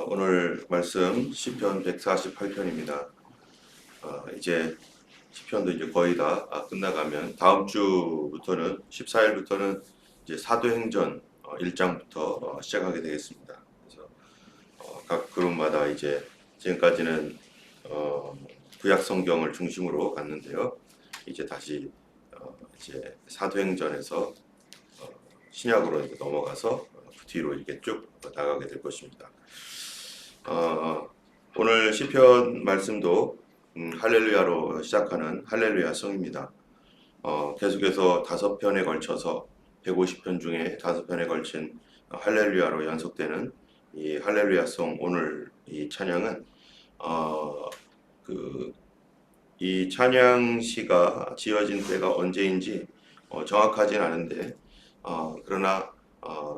오늘 말씀 시편 148편입니다. 이제 시편도 이제 거의 다 끝나가면 다음 주부터는 14일부터는 이제 사도행전 1장부터 시작하게 되겠습니다. 그래서 각 그룹마다 이제 지금까지는 구약 성경을 중심으로 갔는데요. 이제 다시 이제 사도행전에서 신약으로 이제 넘어가서 그 뒤로 이렇게 쭉 나가게 될 것입니다. 오늘 시편 말씀도 할렐루야로 시작하는 할렐루야 성입니다. 계속해서 5편에 걸쳐서 150편 중에 5편에 걸친 할렐루야로 연속되는 이 할렐루야 성. 오늘 이 찬양은 이 찬양시가 지어진 때가 언제인지 정확하진 않은데 그러나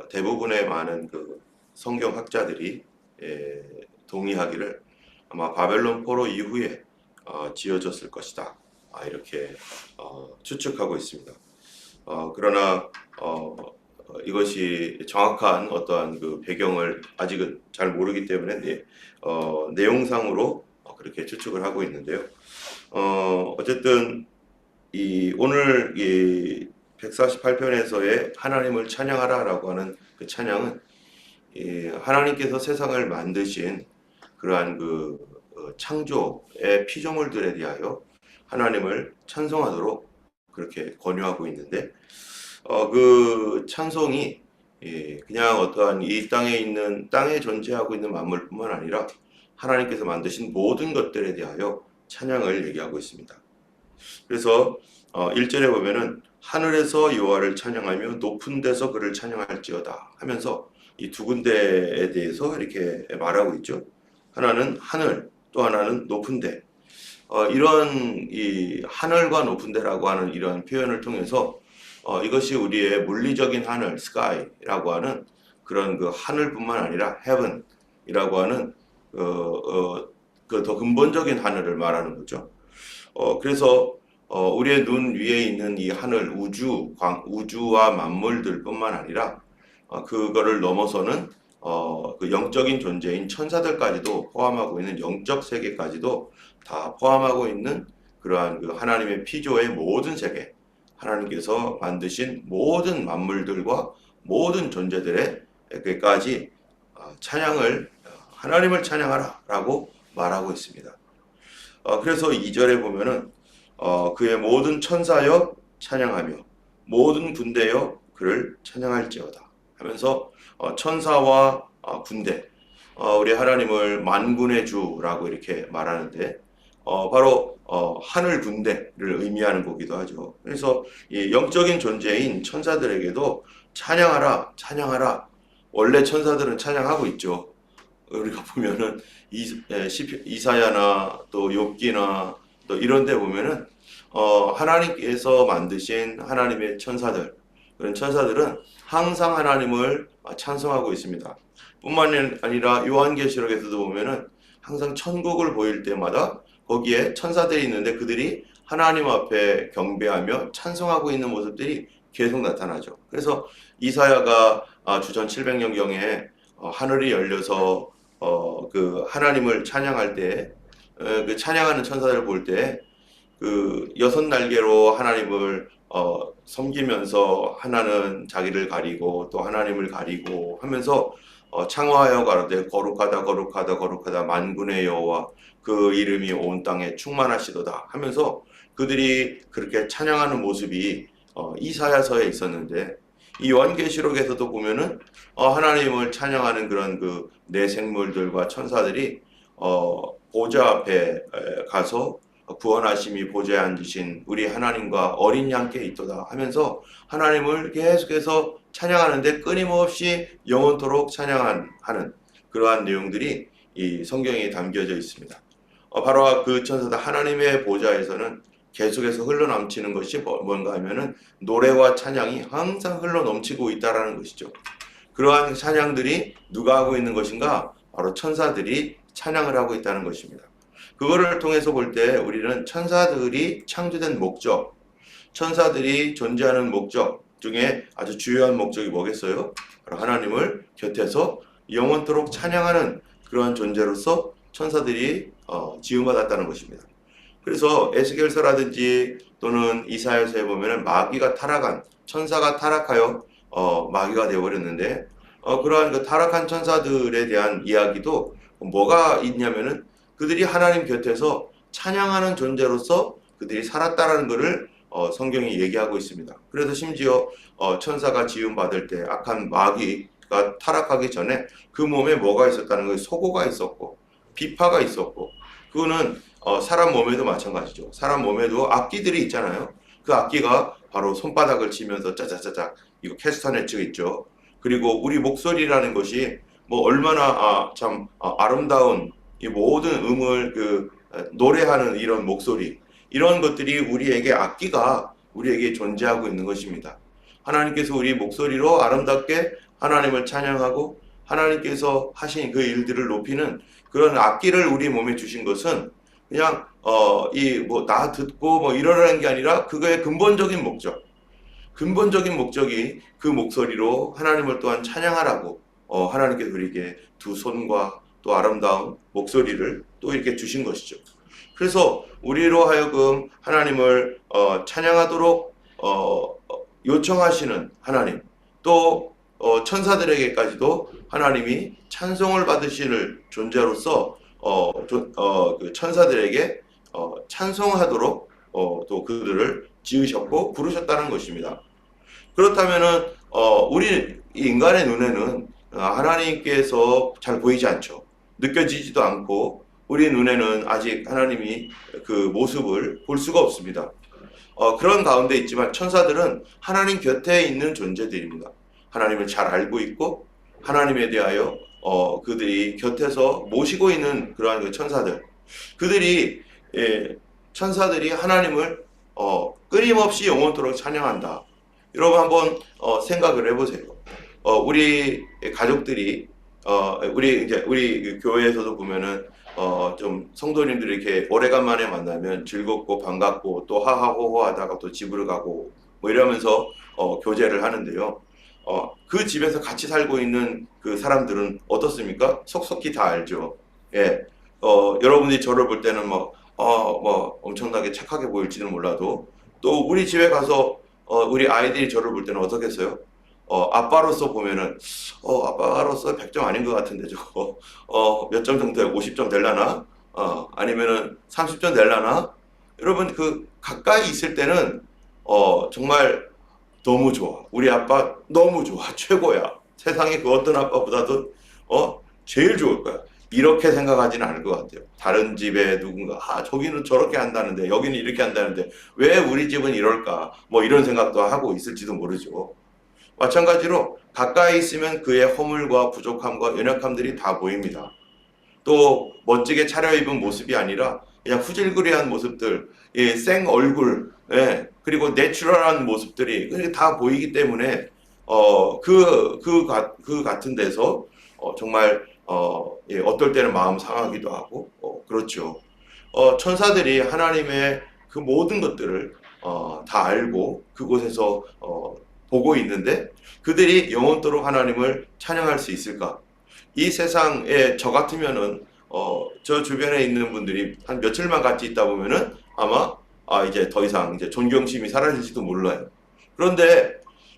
대부분의 많은 그 성경학자들이 동의하기를 아마 바벨론 포로 이후에 지어졌을 것이다, 이렇게 추측하고 있습니다. 그러나 이것이 정확한 어떠한 그 배경을 아직은 잘 모르기 때문에 내용상으로 그렇게 추측을 하고 있는데요. 어쨌든 오늘 이 148편에서의 하나님을 찬양하라라고 하는 그 찬양은 하나님께서 세상을 만드신 그러한 그 창조의 피조물들에 대하여 하나님을 찬송하도록 그렇게 권유하고 있는데, 그 찬송이 그냥 어떠한 이 땅에 존재하고 있는 만물뿐만 아니라 하나님께서 만드신 모든 것들에 대하여 찬양을 얘기하고 있습니다. 그래서 1절에 보면은 하늘에서 여호와를 찬양하며 높은 데서 그를 찬양할지어다 하면서 이 두 군데에 대해서 이렇게 말하고 있죠. 하나는 하늘, 또 하나는 높은 데. 이런 이 하늘과 높은 데라고 하는 이런 표현을 통해서 이것이 우리의 물리적인 하늘, sky라고 하는 그런 그 하늘뿐만 아니라 heaven이라고 하는 그 더 근본적인 하늘을 말하는 거죠. 그래서 우리의 눈 위에 있는 이 하늘, 우주와 만물들뿐만 아니라 그거를 넘어서는 그 영적인 존재인 천사들까지도 포함하고 있는 영적 세계까지도 다 포함하고 있는 그러한 그 하나님의 피조의 모든 세계, 하나님께서 만드신 모든 만물들과 모든 존재들에게까지 하나님을 찬양하라라고 말하고 있습니다. 그래서 2절에 보면은 그의 모든 천사여 찬양하며 모든 군대여 그를 찬양할지어다 하면서 천사와 군대, 우리 하나님을 만군의 주라고 이렇게 말하는데 바로 하늘 군대를 의미하는 거기도 하죠. 그래서 이 영적인 존재인 천사들에게도 찬양하라. 원래 천사들은 찬양하고 있죠. 우리가 보면은 이사야나 또 욥기나 또 이런 데 보면은 하나님께서 만드신 하나님의 천사들, 그런 천사들은 항상 하나님을 찬송하고 있습니다. 뿐만 아니라 요한계시록에서도 보면은 항상 천국을 보일 때마다 거기에 천사들이 있는데 그들이 하나님 앞에 경배하며 찬송하고 있는 모습들이 계속 나타나죠. 그래서 이사야가 주전 700년경에 하늘이 열려서 그 하나님을 찬양할 때, 그 찬양하는 천사들을 볼 때 그 6날개로 하나님을 섬기면서 하나는 자기를 가리고 또 하나님을 가리고 하면서 창화하여 가로되 거룩하다 만군의 여호와 그 이름이 온 땅에 충만하시도다 하면서 그들이 그렇게 찬양하는 모습이 이사야서에 있었는데, 이 요한계시록에서도 보면은 하나님을 찬양하는 그런 그 내생물들과 천사들이 보좌 앞에 가서 구원하심이 보좌에 앉으신 우리 하나님과 어린 양께 있도다 하면서 하나님을 계속해서 찬양하는데 끊임없이 영원토록 찬양하는 그러한 내용들이 이 성경에 담겨져 있습니다. 바로 그 천사들 하나님의 보좌에서는 계속해서 흘러넘치는 것이 뭔가 하면은 노래와 찬양이 항상 흘러넘치고 있다라는 것이죠. 그러한 찬양들이 누가 하고 있는 것인가? 바로 천사들이 찬양을 하고 있다는 것입니다. 그거를 통해서 볼 때 우리는 천사들이 창조된 목적, 천사들이 존재하는 목적 중에 아주 주요한 목적이 뭐겠어요? 바로 하나님을 곁에서 영원토록 찬양하는 그런 존재로서 천사들이 지음받았다는 것입니다. 그래서 에스겔서라든지 또는 이사야서에 보면은 마귀가 타락한 천사가 타락하여 마귀가 되어버렸는데 그러한 그 타락한 천사들에 대한 이야기도 뭐가 있냐면은 그들이 하나님 곁에서 찬양하는 존재로서 그들이 살았다라는 것을 성경이 얘기하고 있습니다. 그래서 심지어 천사가 지음받을 때 악한 마귀가 타락하기 전에 그 몸에 뭐가 있었다는 거예요. 소고가 있었고 비파가 있었고 그거는 사람 몸에도 마찬가지죠. 사람 몸에도 악기들이 있잖아요. 그 악기가 바로 손바닥을 치면서 짜자짜자 이거 캐스터네츠 있죠. 그리고 우리 목소리라는 것이 뭐 얼마나 참 아름다운 이 모든 음을 노래하는 이런 목소리 이런 것들이 우리에게 악기가 우리에게 존재하고 있는 것입니다. 하나님께서 우리 목소리로 아름답게 하나님을 찬양하고 하나님께서 하신 그 일들을 높이는 그런 악기를 우리 몸에 주신 것은 그냥 나 듣고 뭐 이러라는 게 아니라 그거의 근본적인 목적이 그 목소리로 하나님을 또한 찬양하라고 하나님께서 우리에게 두 손과 또 아름다운 목소리를 또 이렇게 주신 것이죠. 그래서 우리로 하여금 하나님을 찬양하도록 요청하시는 하나님, 또 천사들에게까지도 하나님이 찬송을 받으실 존재로서 그 천사들에게 찬송하도록 또 그들을 지으셨고 부르셨다는 것입니다. 그렇다면은 우리 인간의 눈에는 하나님께서 잘 보이지 않죠. 느껴지지도 않고 우리 눈에는 아직 하나님이 그 모습을 볼 수가 없습니다. 그런 가운데 있지만 천사들은 하나님 곁에 있는 존재들입니다. 하나님을 잘 알고 있고 하나님에 대하여 그들이 곁에서 모시고 있는 그러한 그 천사들, 그들이 천사들이 하나님을 끊임없이 영원토록 찬양한다. 여러분 한번 생각을 해보세요. 우리 가족들이 우리 그 교회에서도 보면은 좀 성도님들이 이렇게 오래간만에 만나면 즐겁고 반갑고 또 하하호호 하다가 또 집으로 가고 뭐 이러면서 교제를 하는데요. 그 집에서 같이 살고 있는 그 사람들은 어떻습니까? 속속히 다 알죠. 예. 여러분이 저를 볼 때는 뭐 엄청나게 착하게 보일지는 몰라도 또 우리 집에 가서 우리 아이들이 저를 볼 때는 어떻겠어요? 아빠로서 보면은 아빠로서 100점 아닌 것 같은데 저거 몇 점 정도야? 50점 될라나? 아니면은 30점 될라나? 여러분 그 가까이 있을 때는 정말 너무 좋아. 우리 아빠 너무 좋아. 최고야. 세상에 그 어떤 아빠보다도 제일 좋을 거야. 이렇게 생각하지는 않을 것 같아요. 다른 집에 누군가 저기는 저렇게 한다는데 여기는 이렇게 한다는데 왜 우리 집은 이럴까? 뭐 이런 생각도 하고 있을지도 모르죠. 마찬가지로 가까이 있으면 그의 허물과 부족함과 연약함들이 다 보입니다. 또 멋지게 차려입은 모습이 아니라 그냥 후질그리한 모습들, 생 얼굴, 그리고 내추럴한 모습들이 다 보이기 때문에 그 같은 데서 정말 어떨 때는 마음 상하기도 하고 그렇죠. 천사들이 하나님의 그 모든 것들을 다 알고 그곳에서 보고 있는데 그들이 영원토록 하나님을 찬양할 수 있을까? 이 세상에 저 같으면은 저 주변에 있는 분들이 한 며칠만 같이 있다 보면은 아마 이제 더 이상 이제 존경심이 사라질지도 몰라요. 그런데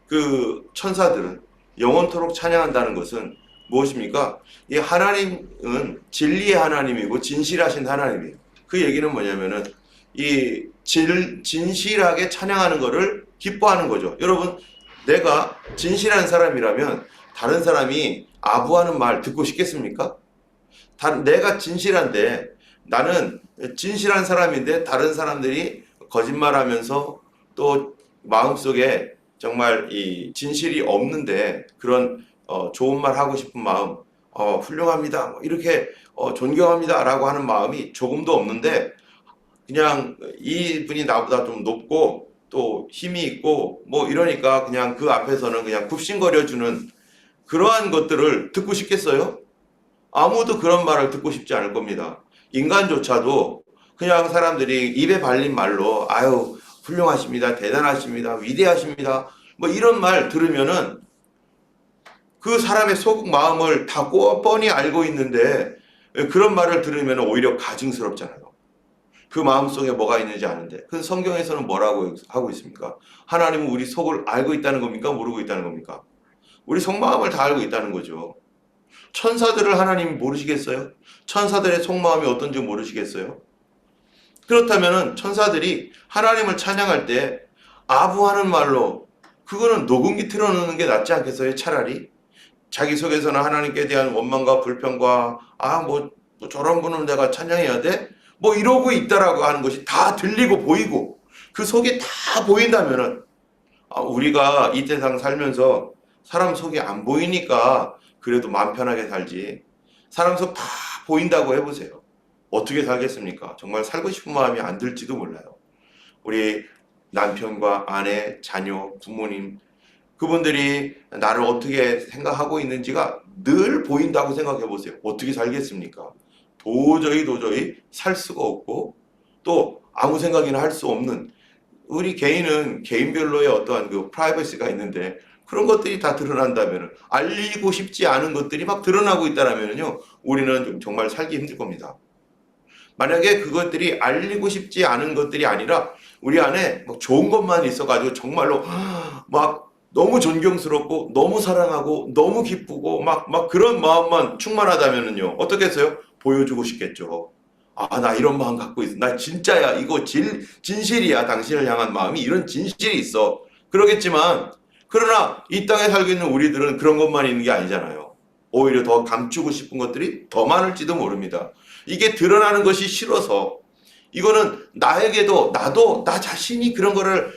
그 천사들은 영원토록 찬양한다는 것은 무엇입니까? 이 하나님은 진리의 하나님이고 진실하신 하나님이에요. 그 얘기는 뭐냐면은 이 진실하게 찬양하는 것을 기뻐하는 거죠. 여러분, 내가 진실한 사람이라면 다른 사람이 아부하는 말 듣고 싶겠습니까? 내가 진실한데 나는 진실한 사람인데 다른 사람들이 거짓말하면서 또 마음속에 정말 이 진실이 없는데 그런 좋은 말 하고 싶은 마음, 훌륭합니다, 이렇게 존경합니다 라고 하는 마음이 조금도 없는데 그냥 이분이 나보다 좀 높고 또 힘이 있고 뭐 이러니까 그냥 그 앞에서는 그냥 굽신거려주는 그러한 것들을 듣고 싶겠어요? 아무도 그런 말을 듣고 싶지 않을 겁니다. 인간조차도 그냥 사람들이 입에 발린 말로 아유 훌륭하십니다, 대단하십니다, 위대하십니다 뭐 이런 말 들으면은 그 사람의 속 마음을 다 뻔히 알고 있는데 그런 말을 들으면 오히려 가증스럽잖아요. 그 마음속에 뭐가 있는지 아는데. 그 성경에서는 뭐라고 하고 있습니까? 하나님은 우리 속을 알고 있다는 겁니까? 모르고 있다는 겁니까? 우리 속마음을 다 알고 있다는 거죠. 천사들을 하나님이 모르시겠어요? 천사들의 속마음이 어떤지 모르시겠어요? 그렇다면 천사들이 하나님을 찬양할 때 아부하는 말로 그거는 녹음기 틀어놓는 게 낫지 않겠어요? 차라리 자기 속에서는 하나님께 대한 원망과 불평과 뭐 저런 분은 내가 찬양해야 돼? 뭐 이러고 있다라고 하는 것이 다 들리고 보이고 그 속에 다 보인다면은 우리가 이 세상 살면서 사람 속이 안 보이니까 그래도 마음 편하게 살지, 사람 속 다 보인다고 해보세요. 어떻게 살겠습니까? 정말 살고 싶은 마음이 안 들지도 몰라요. 우리 남편과 아내, 자녀, 부모님, 그분들이 나를 어떻게 생각하고 있는지가 늘 보인다고 생각해 보세요. 어떻게 살겠습니까? 도저히 살 수가 없고 또 아무 생각이나 할 수 없는, 우리 개인은 개인별로의 어떠한 그 프라이버시가 있는데 그런 것들이 다 드러난다면, 알리고 싶지 않은 것들이 막 드러나고 있다면요, 우리는 정말 살기 힘들 겁니다. 만약에 그것들이 알리고 싶지 않은 것들이 아니라 우리 안에 막 좋은 것만 있어가지고 정말로 막 너무 존경스럽고 너무 사랑하고 너무 기쁘고 막 그런 마음만 충만하다면은요, 어떻겠어요? 보여주고 싶겠죠. 나 이런 마음 갖고 있어. 나 진짜야. 이거 진실이야. 당신을 향한 마음이 이런 진실이 있어. 그러겠지만, 그러나 이 땅에 살고 있는 우리들은 그런 것만 있는 게 아니잖아요. 오히려 더 감추고 싶은 것들이 더 많을지도 모릅니다. 이게 드러나는 것이 싫어서, 이거는 나에게도, 나도 나 자신이 그런 거를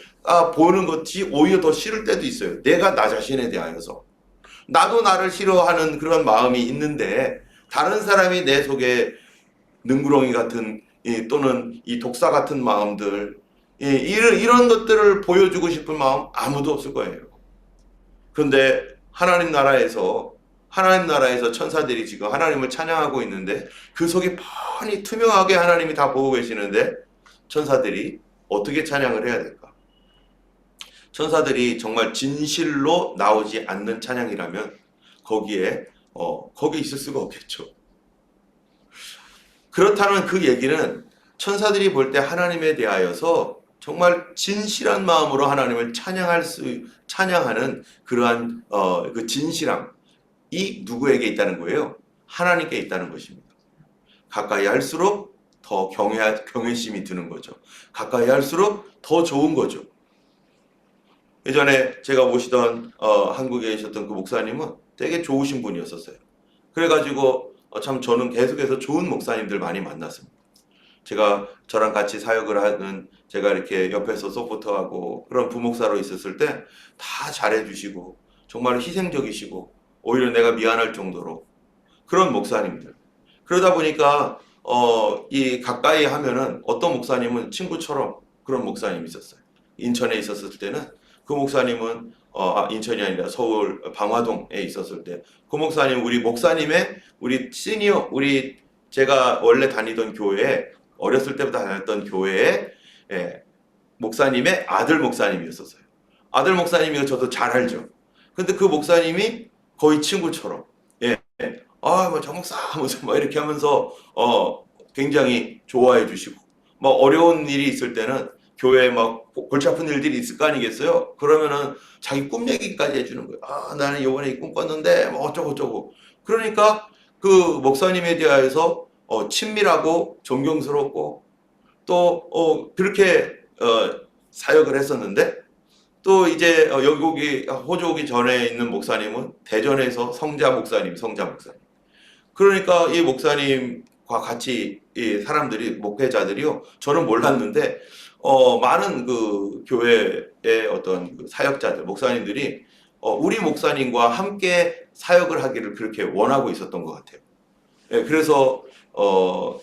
보는 것이 오히려 더 싫을 때도 있어요. 내가 나 자신에 대하여서. 나도 나를 싫어하는 그런 마음이 있는데 다른 사람이 내 속에 능구렁이 같은 또는 이 독사 같은 마음들, 이런 것들을 보여주고 싶은 마음 아무도 없을 거예요. 그런데 하나님 나라에서 천사들이 지금 하나님을 찬양하고 있는데 그 속에 뻔히 투명하게 하나님이 다 보고 계시는데 천사들이 어떻게 찬양을 해야 될까? 천사들이 정말 진실로 나오지 않는 찬양이라면 거기 있을 수가 없겠죠. 그렇다면 그 얘기는 천사들이 볼 때 하나님에 대하여서 정말 진실한 마음으로 하나님을 찬양하는 그러한 그 진실함, 이 누구에게 있다는 거예요? 하나님께 있다는 것입니다. 가까이 할수록 더 경외심이 드는 거죠. 가까이 할수록 더 좋은 거죠. 예전에 제가 모시던 한국에 계셨던 그 목사님은 되게 좋으신 분이었었어요. 그래가지고 참 저는 계속해서 좋은 목사님들 많이 만났습니다. 저랑 같이 사역을 하는, 제가 이렇게 옆에서 서포터하고 그런 부목사로 있었을 때 다 잘해주시고 정말 희생적이시고 오히려 내가 미안할 정도로 그런 목사님들. 그러다 보니까 이 가까이 하면은 어떤 목사님은 친구처럼 그런 목사님이 있었어요. 인천에 있었을 때는 그 목사님은 인천이 아니라 서울 방화동에 있었을 때 그 목사님, 우리 시니어, 제가 원래 다니던 교회에, 어렸을 때부터 다녔던 교회에 목사님의 아들 목사님이었었어요. 아들 목사님이 저도 잘 알죠. 근데 그 목사님이 거의 친구처럼, 저 목사 하면서 막 이렇게 하면서 굉장히 좋아해 주시고, 막 어려운 일이 있을 때는 교회에 막 골치 아픈 일들이 있을 거 아니겠어요? 그러면은 자기 꿈 얘기까지 해주는 거예요. 나는 이번에 꿈 꿨는데 뭐 어쩌고. 그러니까 그 목사님에 대하여서 친밀하고 존경스럽고 또 그렇게 사역을 했었는데, 또 이제 호주 오기 전에 있는 목사님은 대전에서 성자 목사님. 그러니까 이 목사님과 같이 이 사람들이, 목회자들이요, 저는 몰랐는데 많은 그 교회의 어떤 그 사역자들, 목사님들이 우리 목사님과 함께 사역을 하기를 그렇게 원하고 있었던 것 같아요. 그래서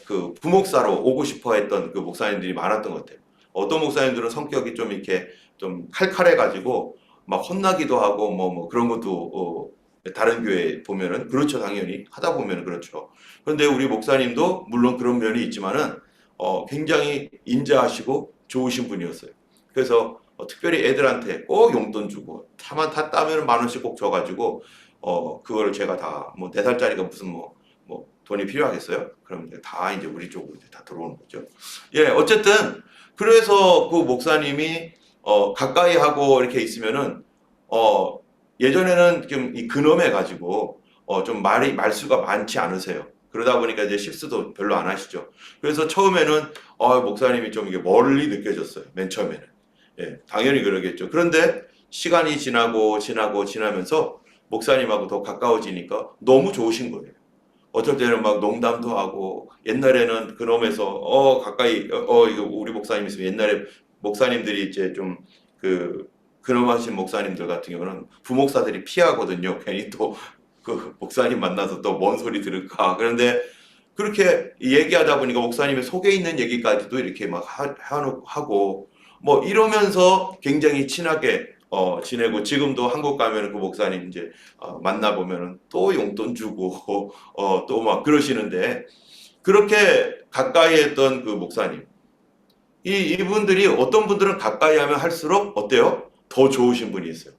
그 부목사로 오고 싶어 했던 그 목사님들이 많았던 것 같아요. 어떤 목사님들은 성격이 좀 이렇게 좀 칼칼해가지고 막 혼나기도 하고 뭐 그런 것도 다른 교회 보면은 그렇죠. 당연히 하다 보면은 그렇죠. 그런데 우리 목사님도 물론 그런 면이 있지만은 굉장히 인자하시고 좋으신 분이었어요. 그래서 특별히 애들한테 꼭 용돈 주고, 다 따면 10,000원씩 꼭 줘가지고 그걸 제가 다 뭐 4살짜리가 무슨 뭐 돈이 필요하겠어요? 그럼 이제 다 이제 우리 쪽으로 이제 다 들어오는 거죠. 예, 어쨌든 그래서 그 목사님이 가까이 하고 이렇게 있으면은 예전에는 좀 이 근엄해 가지고 좀 말수가 많지 않으세요. 그러다 보니까 이제 실수도 별로 안 하시죠. 그래서 처음에는 목사님이 좀 이게 멀리 느껴졌어요. 맨 처음에는. 예, 당연히 그러겠죠. 그런데 시간이 지나면서 목사님하고 더 가까워지니까 너무 좋으신 거예요. 어떨 때는 막 농담도 하고 옛날에는 그놈에서 가까이 이거 우리 목사님 있으면 옛날에 목사님들이 이제 좀 근엄하신 목사님들 같은 경우는 부목사들이 피하거든요. 괜히 또 그 목사님 만나서 또 뭔 소리 들을까. 그런데 그렇게 얘기하다 보니까 목사님의 속에 있는 얘기까지도 이렇게 막 하고 뭐 이러면서 굉장히 친하게 지내고 지금도 한국 가면은 그 목사님 이제 만나 보면은 또 용돈 주고 또 막 그러시는데 그렇게 가까이 했던 그 목사님 이분들이 어떤 분들은 가까이 하면 할수록 어때요? 더 좋으신 분이 있어요.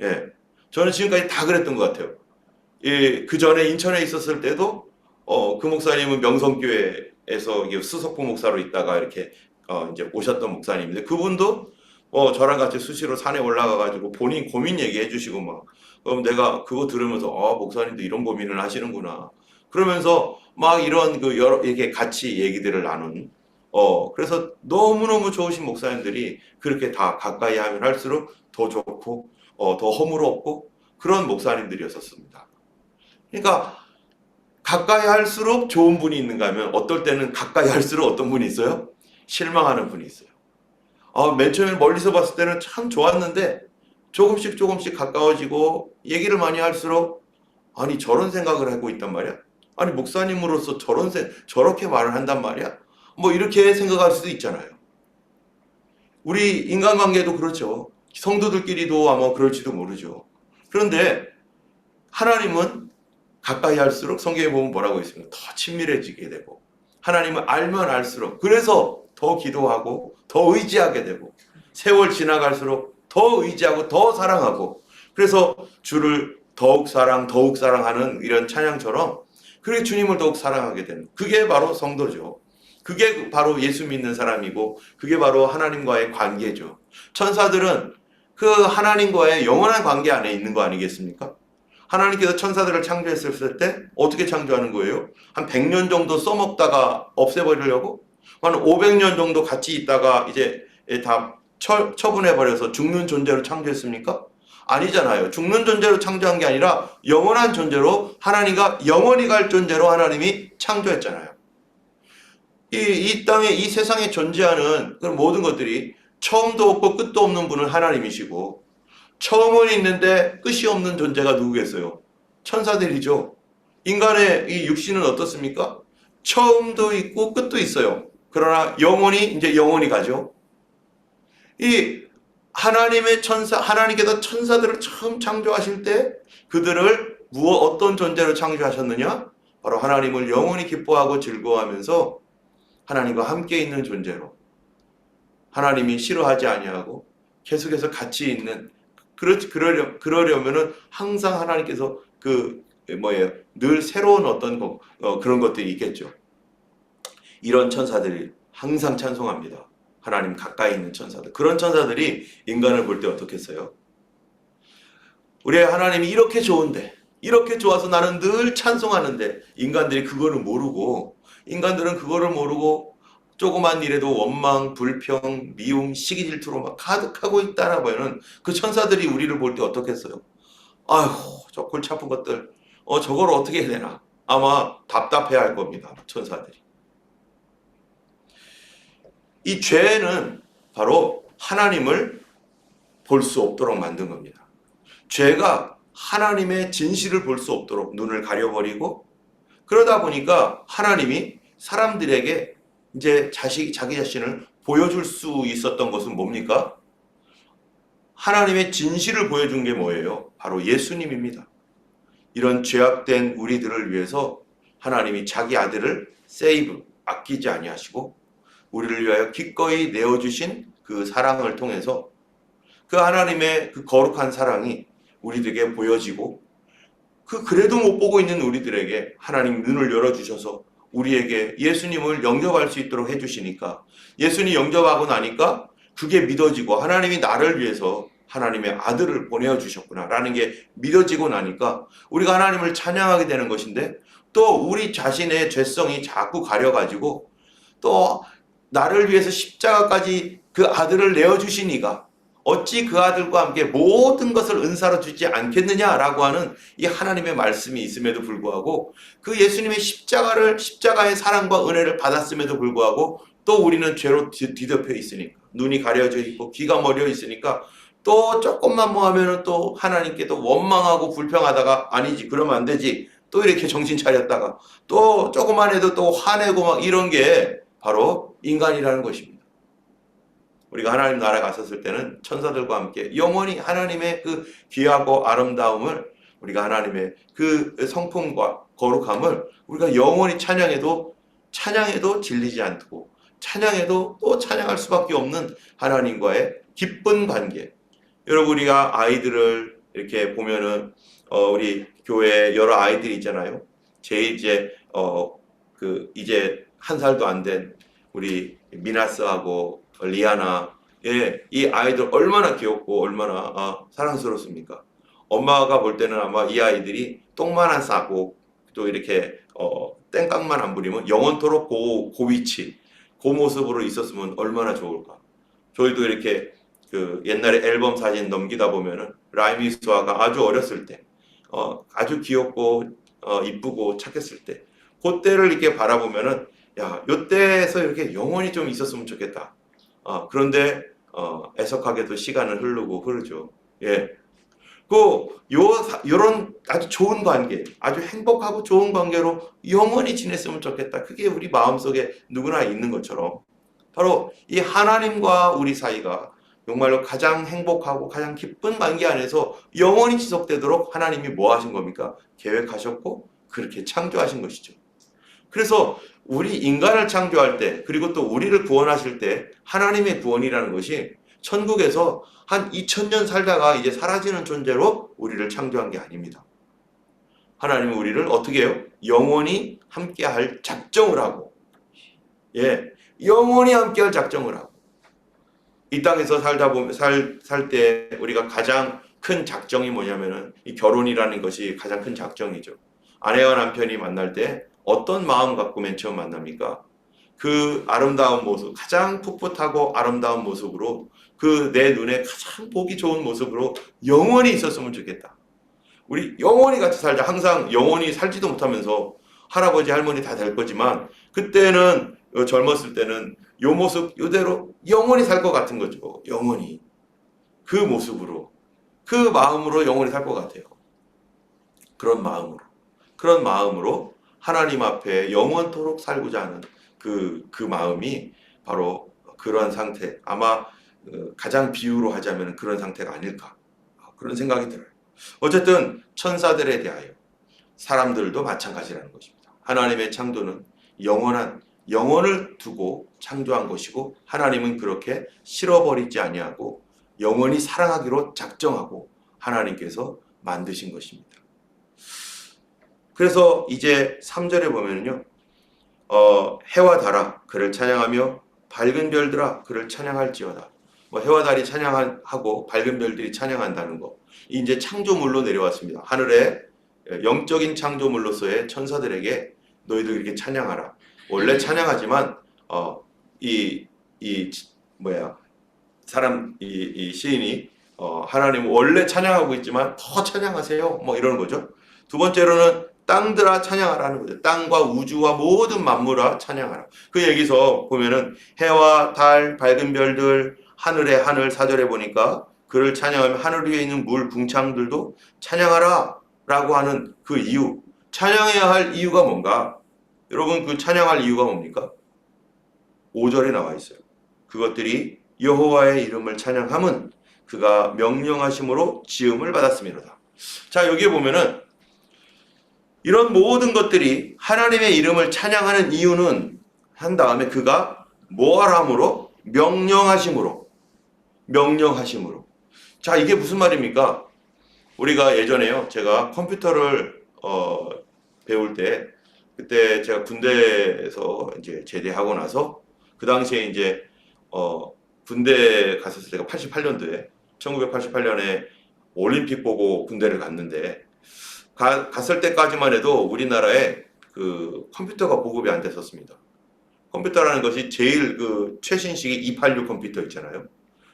예. 저는 지금까지 다 그랬던 것 같아요. 그 전에 인천에 있었을 때도 그 목사님은 명성교회에서 이게 수석부 목사로 있다가 이렇게 이제 오셨던 목사님인데 그분도 저랑 같이 수시로 산에 올라가가지고 본인 고민 얘기해 주시고 막 그럼 내가 그거 들으면서 목사님도 이런 고민을 하시는구나 그러면서 막 이런 그 여러 이렇게 같이 얘기들을 나눈 그래서 너무너무 좋으신 목사님들이 그렇게 다 가까이 하면 할수록 더 좋고 더 허물없고 그런 목사님들이었었습니다. 그러니까 가까이 할수록 좋은 분이 있는가 하면 어떨 때는 가까이 할수록 어떤 분이 있어요? 실망하는 분이 있어요. 맨 처음에 멀리서 봤을 때는 참 좋았는데 조금씩 가까워지고 얘기를 많이 할수록 아니 저런 생각을 하고 있단 말이야? 아니 목사님으로서 저렇게 말을 한단 말이야? 뭐 이렇게 생각할 수도 있잖아요. 우리 인간관계도 그렇죠. 성도들끼리도 아마 그럴지도 모르죠. 그런데 하나님은 가까이 할수록 성경에 보면 뭐라고 있습니까? 더 친밀해지게 되고 하나님을 알면 알수록 그래서 더 기도하고 더 의지하게 되고 세월 지나갈수록 더 의지하고 더 사랑하고 그래서 주를 더욱 사랑하는 이런 찬양처럼 그렇게 주님을 더욱 사랑하게 되는 그게 바로 성도죠. 그게 바로 예수 믿는 사람이고 그게 바로 하나님과의 관계죠. 천사들은 그 하나님과의 영원한 관계 안에 있는 거 아니겠습니까? 하나님께서 천사들을 창조했을 때 어떻게 창조하는 거예요? 한 100년 정도 써먹다가 없애버리려고? 한 500년 정도 같이 있다가 이제 다 처분해버려서 죽는 존재로 창조했습니까? 아니잖아요. 죽는 존재로 창조한 게 아니라 영원한 존재로 하나님과 영원히 갈 존재로 하나님이 창조했잖아요. 이 땅에 이 세상에 존재하는 그런 모든 것들이 처음도 없고 끝도 없는 분은 하나님이시고 처음은 있는데 끝이 없는 존재가 누구겠어요? 천사들이죠. 인간의 이 육신은 어떻습니까? 처음도 있고 끝도 있어요. 그러나 영원히 가죠. 이 하나님께서 천사들을 처음 창조하실 때 그들을 어떤 존재로 창조하셨느냐? 바로 하나님을 영원히 기뻐하고 즐거워하면서 하나님과 함께 있는 존재로 하나님이 싫어하지 아니하고 계속해서 같이 있는 그러려면은 항상 하나님께서 늘 새로운 어떤 그런 것들이 있겠죠. 이런 천사들이 항상 찬송합니다. 하나님 가까이 있는 천사들. 그런 천사들이 인간을 볼 때 어떻겠어요? 우리 하나님이 이렇게 좋은데, 이렇게 좋아서 나는 늘 찬송하는데, 인간들은 그거를 모르고 조그만 일에도 원망, 불평, 미움, 시기 질투로 막 가득하고 있다나 보면은 그 천사들이 우리를 볼 때 어떻겠어요? 아휴, 저 골치 아픈 것들, 저걸 어떻게 해야 되나? 아마 답답해 할 겁니다, 천사들이. 이 죄는 바로 하나님을 볼 수 없도록 만든 겁니다. 죄가 하나님의 진실을 볼 수 없도록 눈을 가려버리고 그러다 보니까 하나님이 사람들에게 이제 자기 자신을 보여줄 수 있었던 것은 뭡니까? 하나님의 진실을 보여준 게 뭐예요? 바로 예수님입니다. 이런 죄악된 우리들을 위해서 하나님이 자기 아들을 아끼지 아니하시고 우리를 위하여 기꺼이 내어주신 그 사랑을 통해서 그 하나님의 그 거룩한 사랑이 우리들에게 보여지고 그래도 못 보고 있는 우리들에게 하나님 눈을 열어주셔서 우리에게 예수님을 영접할 수 있도록 해주시니까, 예수님 영접하고 나니까 그게 믿어지고 하나님이 나를 위해서 하나님의 아들을 보내주셨구나라는 게 믿어지고 나니까 우리가 하나님을 찬양하게 되는 것인데, 또 우리 자신의 죄성이 자꾸 가려가지고 또 나를 위해서 십자가까지 그 아들을 내어주시니까 어찌 그 아들과 함께 모든 것을 은사로 주지 않겠느냐라고 하는 이 하나님의 말씀이 있음에도 불구하고, 그 예수님의 십자가의 사랑과 은혜를 받았음에도 불구하고 또 우리는 죄로 뒤덮여 있으니까, 눈이 가려져 있고 귀가 멀려 있으니까 또 조금만 뭐 하면은 또 하나님께 또 원망하고 불평하다가, 아니지 그러면 안 되지, 또 이렇게 정신 차렸다가 또 조금만 해도 또 화내고 막 이런 게 바로 인간이라는 것입니다. 우리가 하나님 나라에 갔었을 때는 천사들과 함께 영원히 하나님의 그 귀하고 아름다움을, 우리가 하나님의 그 성품과 거룩함을 우리가 영원히 찬양해도 질리지 않고, 찬양해도 또 찬양할 수밖에 없는 하나님과의 기쁜 관계. 여러분, 우리가 아이들을 이렇게 보면은 우리 교회에 여러 아이들이 있잖아요. 이제 이제 1살도 안 된 우리 미나스하고 리아나, 이 아이들 얼마나 귀엽고 얼마나 사랑스럽습니까? 엄마가 볼 때는 아마 이 아이들이 똥만 안 싸고 또 이렇게 땡깡만 안 부리면 영원토록 그 위치, 그 모습으로 있었으면 얼마나 좋을까. 저희도 이렇게 그 옛날에 앨범 사진 넘기다 보면은 라이미 수아가 아주 어렸을 때, 아주 귀엽고 이쁘고 착했을 때, 그때를 이렇게 바라보면은, 야, 요때에서 이렇게 영원히 좀 있었으면 좋겠다. 그런데 애석하게도 시간은 흐르죠. 예. 요런 아주 좋은 관계, 아주 행복하고 좋은 관계로 영원히 지냈으면 좋겠다. 그게 우리 마음속에 누구나 있는 것처럼, 바로 이 하나님과 우리 사이가 정말로 가장 행복하고 가장 기쁜 관계 안에서 영원히 지속되도록 하나님이 뭐 하신 겁니까? 계획하셨고 그렇게 창조하신 것이죠. 그래서 우리 인간을 창조할 때, 그리고 또 우리를 구원하실 때 하나님의 구원이라는 것이 천국에서 한 2000년 살다가 이제 사라지는 존재로 우리를 창조한 게 아닙니다. 하나님은 우리를 어떻게 해요? 영원히 함께할 작정을 하고, 영원히 함께할 작정을 하고, 이 땅에서 살 때 우리가 가장 큰 작정이 뭐냐면은 이 결혼이라는 것이 가장 큰 작정이죠. 아내와 남편이 만날 때 어떤 마음 갖고 맨 처음 만납니까? 그 아름다운 모습, 가장 풋풋하고 아름다운 모습으로, 그 내 눈에 가장 보기 좋은 모습으로 영원히 있었으면 좋겠다. 우리 영원히 같이 살자. 항상 영원히 살지도 못하면서 할아버지 할머니 다 될 거지만, 그때는 젊었을 때는 요 모습 이대로 영원히 살 것 같은 거죠. 영원히 그 모습으로, 그 마음으로 영원히 살 것 같아요. 그런 마음으로 하나님 앞에 영원토록 살고자 하는 그 마음이 바로 그러한 상태, 아마 가장 비유로 하자면 그런 상태가 아닐까, 그런 생각이 들어요. 어쨌든 천사들에 대하여 사람들도 마찬가지라는 것입니다. 하나님의 창조는 영원을 두고 창조한 것이고, 하나님은 그렇게 실어버리지 아니하고 영원히 사랑하기로 작정하고 하나님께서 만드신 것입니다. 그래서 이제 3절에 보면요, 해와 달아 그를 찬양하며 밝은 별들아 그를 찬양할지어다. 해와 달이 찬양하고 밝은 별들이 찬양한다는 거, 이제 창조물로 내려왔습니다. 하늘의 영적인 창조물로서의 천사들에게 너희들 이렇게 찬양하라. 원래 찬양하지만 이 시인이 하나님 원래 찬양하고 있지만 더 찬양하세요, 이러는 거죠. 두 번째로는 땅들아 찬양하라는 거죠. 땅과 우주와 모든 만물아 찬양하라. 그 얘기서 보면은 해와 달, 밝은 별들, 하늘의 하늘, 4절에 보니까 그를 찬양하면 하늘 위에 있는 물 궁창들도 찬양하라 라고 하는 그 이유, 찬양해야 할 이유가 뭔가? 여러분, 그 찬양할 이유가 뭡니까? 5절에 나와 있어요. 그것들이 여호와의 이름을 찬양함은 그가 명령하심으로 지음을 받았음이로다. 자, 여기에 보면은 이런 모든 것들이 하나님의 이름을 찬양하는 이유는, 한 다음에 그가 뭐하람으로? 명령하심으로. 자, 이게 무슨 말입니까? 우리가 예전에요. 제가 컴퓨터를 배울 때 그때 제가 군대에서 이제 제대하고 나서 그 당시에 이제 군대 갔었을 때가 88년도에 1988년에 올림픽 보고 군대를 갔는데 갔을 때까지만 해도 우리나라에 그 컴퓨터가 보급이 안 됐었습니다. 컴퓨터라는 것이 제일 그 최신식의 286 컴퓨터 있잖아요.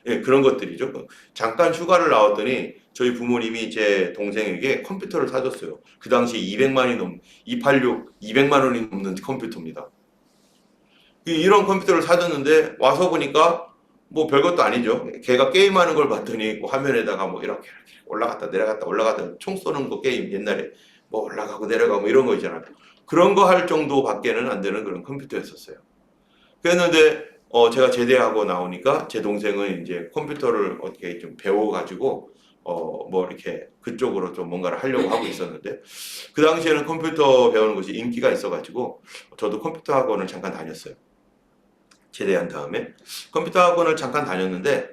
예, 그런 것들이죠. 잠깐 휴가를 나왔더니 저희 부모님이 제 동생에게 컴퓨터를 사줬어요. 그 당시 286, 200만 원이 넘는 컴퓨터입니다. 이런 컴퓨터를 사줬는데 와서 보니까 뭐 별것도 아니죠. 걔가 게임하는 걸 봤더니 그 화면에다가 뭐 이렇게 올라갔다 내려갔다 올라갔다 총 쏘는 거 게임 옛날에 뭐 올라가고 내려가고 뭐 이런 거 있잖아요. 그런 거 할 정도밖에는 안 되는 그런 컴퓨터였었어요. 그랬는데 제가 제대하고 나오니까 제 동생은 이제 컴퓨터를 어떻게 좀 배워가지고 뭐 이렇게 그쪽으로 좀 뭔가를 하려고 하고 있었는데 그 당시에는 컴퓨터 배우는 것이 인기가 있어가지고 저도 컴퓨터 학원을 잠깐 다녔어요. 제대한 다음에 컴퓨터 학원을 잠깐 다녔는데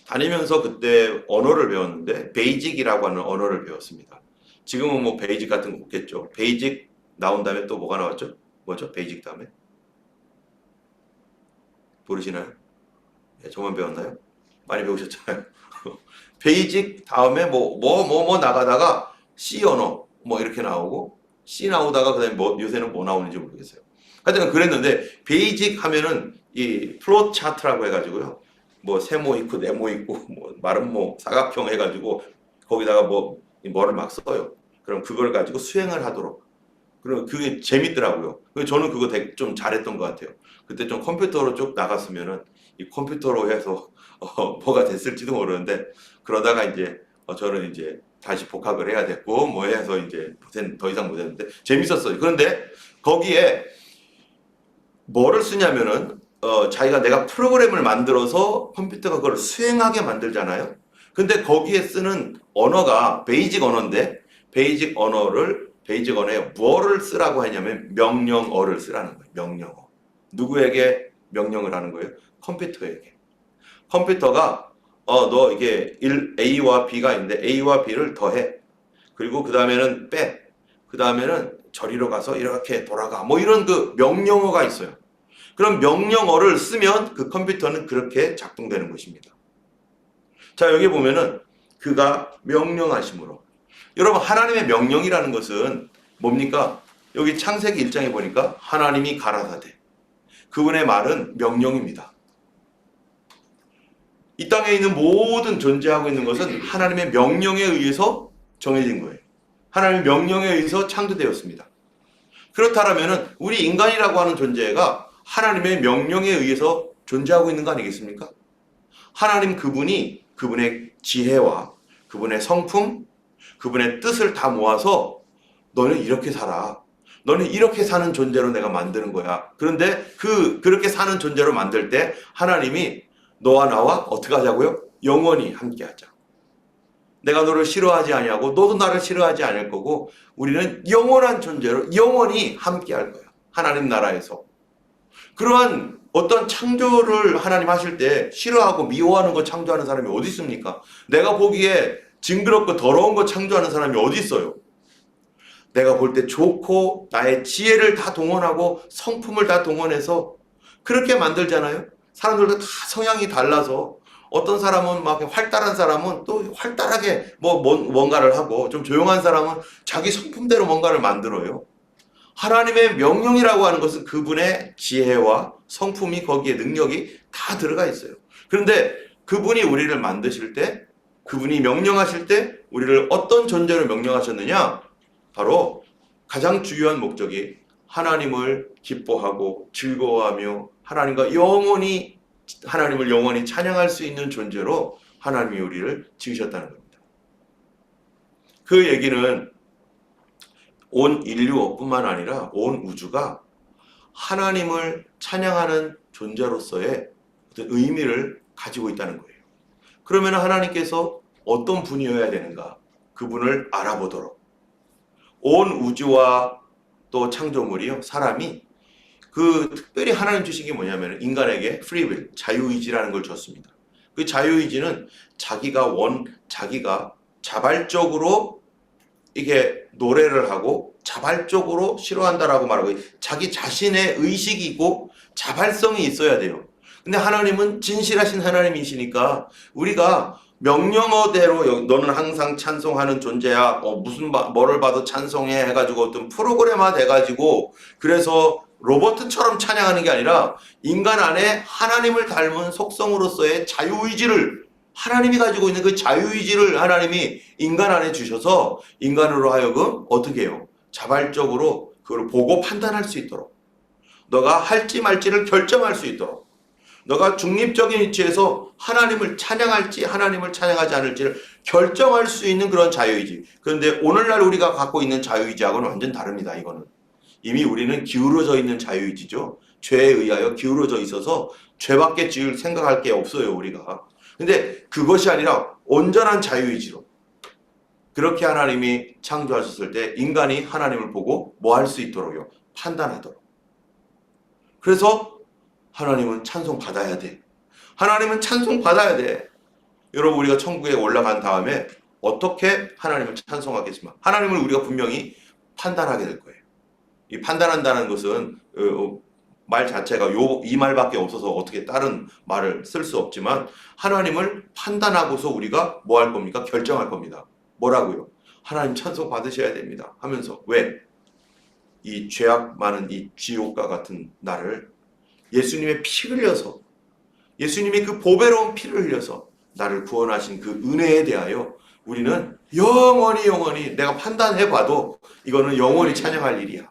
다니면서 그때 언어를 배웠는데 베이직이라고 하는 언어를 배웠습니다. 지금은 뭐 베이직 같은 거 없겠죠. 베이직 나온 다음에 또 뭐가 나왔죠? 뭐죠? 베이직 다음에? 모르시나요? 네, 저만 배웠나요? 많이 배우셨잖아요. 베이직 다음에 뭐 나가다가 C 언어 뭐 이렇게 나오고 C 나오다가 그다음에 뭐 요새는 뭐 나오는지 모르겠어요. 하여튼 그랬는데 베이직 하면은 이 플롯 차트라고 해가지고요. 뭐 세모 있고 네모 있고 뭐 마름모 사각형 해가지고 거기다가 뭐를 막 써요. 그럼 그걸 가지고 수행을 하도록. 그럼 그게 재밌더라고요. 그래서 저는 그거 되게 좀 잘했던 것 같아요. 그때 좀 컴퓨터로 쭉 나갔으면은 이 컴퓨터로 해서 뭐가 됐을지도 모르는데 그러다가 이제 저는 이제 다시 복학을 해야 됐고 뭐 해서 이제 더 이상 못했는데 재밌었어요. 그런데 거기에 뭐를 쓰냐면은 자기가 내가 프로그램을 만들어서 컴퓨터가 그걸 수행하게 만들잖아요. 근데 거기에 쓰는 언어가 베이직 언어인데 베이직 언어에 뭐를 쓰라고 하냐면 명령어를 쓰라는 거예요. 명령어. 누구에게 명령을 하는 거예요? 컴퓨터에게. 컴퓨터가 너 이게 A와 B가 있는데 A와 B를 더해. 그리고 그 다음에는 빼. 그 다음에는 저리로 가서 이렇게 돌아가. 뭐 이런 그 명령어가 있어요. 그럼 명령어를 쓰면 그 컴퓨터는 그렇게 작동되는 것입니다. 자, 여기 보면은 그가 명령하심으로. 여러분, 하나님의 명령이라는 것은 뭡니까? 여기 창세기 1장에 보니까 하나님이 가라사대. 그분의 말은 명령입니다. 이 땅에 있는 모든 존재하고 있는 것은 하나님의 명령에 의해서 정해진 거예요. 하나님의 명령에 의해서 창조되었습니다. 그렇다면 우리 인간이라고 하는 존재가 하나님의 명령에 의해서 존재하고 있는 거 아니겠습니까? 하나님 그분이 그분의 지혜와 그분의 성품, 그분의 뜻을 다 모아서 너는 이렇게 살아. 너는 이렇게 사는 존재로 내가 만드는 거야. 그런데 그렇게 사는 존재로 만들 때 하나님이 너와 나와 어떻게 하자고요? 영원히 함께 하자. 내가 너를 싫어하지 아니하고 너도 나를 싫어하지 않을 거고 우리는 영원한 존재로 영원히 함께 할 거야. 하나님 나라에서. 그러한 어떤 창조를 하나님 하실 때 싫어하고 미워하는 거 창조하는 사람이 어디 있습니까? 내가 보기에 징그럽고 더러운 거 창조하는 사람이 어디 있어요? 내가 볼 때 좋고 나의 지혜를 다 동원하고 성품을 다 동원해서 그렇게 만들잖아요. 사람들도 다 성향이 달라서 어떤 사람은 막 활달한 사람은 또 활달하게 뭔가를 하고 좀 조용한 사람은 자기 성품대로 뭔가를 만들어요. 하나님의 명령이라고 하는 것은 그분의 지혜와 성품이 거기에 능력이 다 들어가 있어요. 그런데 그분이 우리를 만드실 때 그분이 명령하실 때 우리를 어떤 존재로 명령하셨느냐? 바로 가장 중요한 목적이 하나님을 기뻐하고 즐거워하며 하나님을 영원히 찬양할 수 있는 존재로 하나님이 우리를 지으셨다는 겁니다. 그 얘기는 온 인류뿐만 아니라 온 우주가 하나님을 찬양하는 존재로서의 어떤 의미를 가지고 있다는 거예요. 그러면 하나님께서 어떤 분이어야 되는가? 그분을 알아보도록. 온 우주와 또 창조물이요, 사람이 특별히 하나님 주신 게 뭐냐면 인간에게 프리윌, 자유의지라는 걸 줬습니다. 그 자유의지는 자기가 자발적으로 이게 노래를 하고 자발적으로 싫어한다라고 말하고 자기 자신의 의식이고 자발성이 있어야 돼요. 근데 하나님은 진실하신 하나님이시니까 우리가 명령어대로 너는 항상 찬송하는 존재야. 무슨 뭐를 봐도 찬송해 해가지고 어떤 프로그램화 돼가지고 그래서 로버트처럼 찬양하는 게 아니라 인간 안에 하나님을 닮은 속성으로서의 자유의지를 하나님이 가지고 있는 그 자유의지를 하나님이 인간 안에 주셔서 인간으로 하여금 어떻게 해요? 자발적으로 그걸 보고 판단할 수 있도록 너가 할지 말지를 결정할 수 있도록 너가 중립적인 위치에서 하나님을 찬양할지 하나님을 찬양하지 않을지를 결정할 수 있는 그런 자유의지. 그런데 오늘날 우리가 갖고 있는 자유의지하고는 완전 다릅니다. 이거는 이미 우리는 기울어져 있는 자유의지죠. 죄에 의하여 기울어져 있어서 죄밖에 지을 생각할 게 없어요 우리가. 근데 그것이 아니라 온전한 자유의지로 그렇게 하나님이 창조하셨을 때 인간이 하나님을 보고 뭐 할 수 있도록요? 판단하도록. 그래서 하나님은 찬송 받아야 돼. 하나님은 찬송 받아야 돼. 여러분 우리가 천국에 올라간 다음에 어떻게 하나님을 찬송하겠습니까? 하나님을 우리가 분명히 판단하게 될 거예요. 이 판단한다는 것은 말 자체가 이 말밖에 없어서 어떻게 다른 말을 쓸 수 없지만 하나님을 판단하고서 우리가 뭐 할 겁니까? 결정할 겁니다. 뭐라고요? 하나님 찬송 받으셔야 됩니다. 하면서 왜? 이 죄악 많은 이 지옥과 같은 나를 예수님의 피 흘려서 예수님이 그 보배로운 피를 흘려서 나를 구원하신 그 은혜에 대하여 우리는 영원히 내가 판단해봐도 이거는 영원히 찬양할 일이야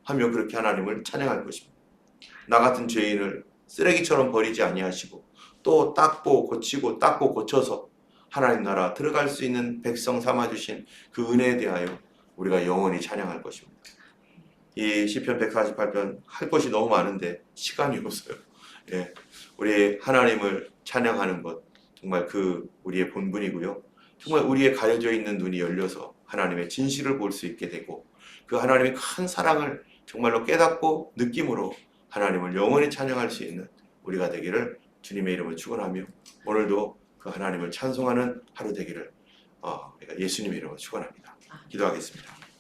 하며 그렇게 하나님을 찬양할 것입니다. 나 같은 죄인을 쓰레기처럼 버리지 아니하시고 또 닦고 고치고 닦고 고쳐서 하나님 나라 들어갈 수 있는 백성 삼아주신 그 은혜에 대하여 우리가 영원히 찬양할 것입니다. 이 시편 148편 할 것이 너무 많은데 시간이 없어요. 예, 우리 하나님을 찬양하는 것 정말 그 우리의 본분이고요. 정말 우리의 가려져 있는 눈이 열려서 하나님의 진실을 볼 수 있게 되고 그 하나님의 큰 사랑을 정말로 깨닫고 느낌으로 하나님을 영원히 찬양할 수 있는 우리가 되기를 주님의 이름을 축원하며 오늘도 그 하나님을 찬송하는 하루 되기를 예수님의 이름으로 축원합니다. 기도하겠습니다.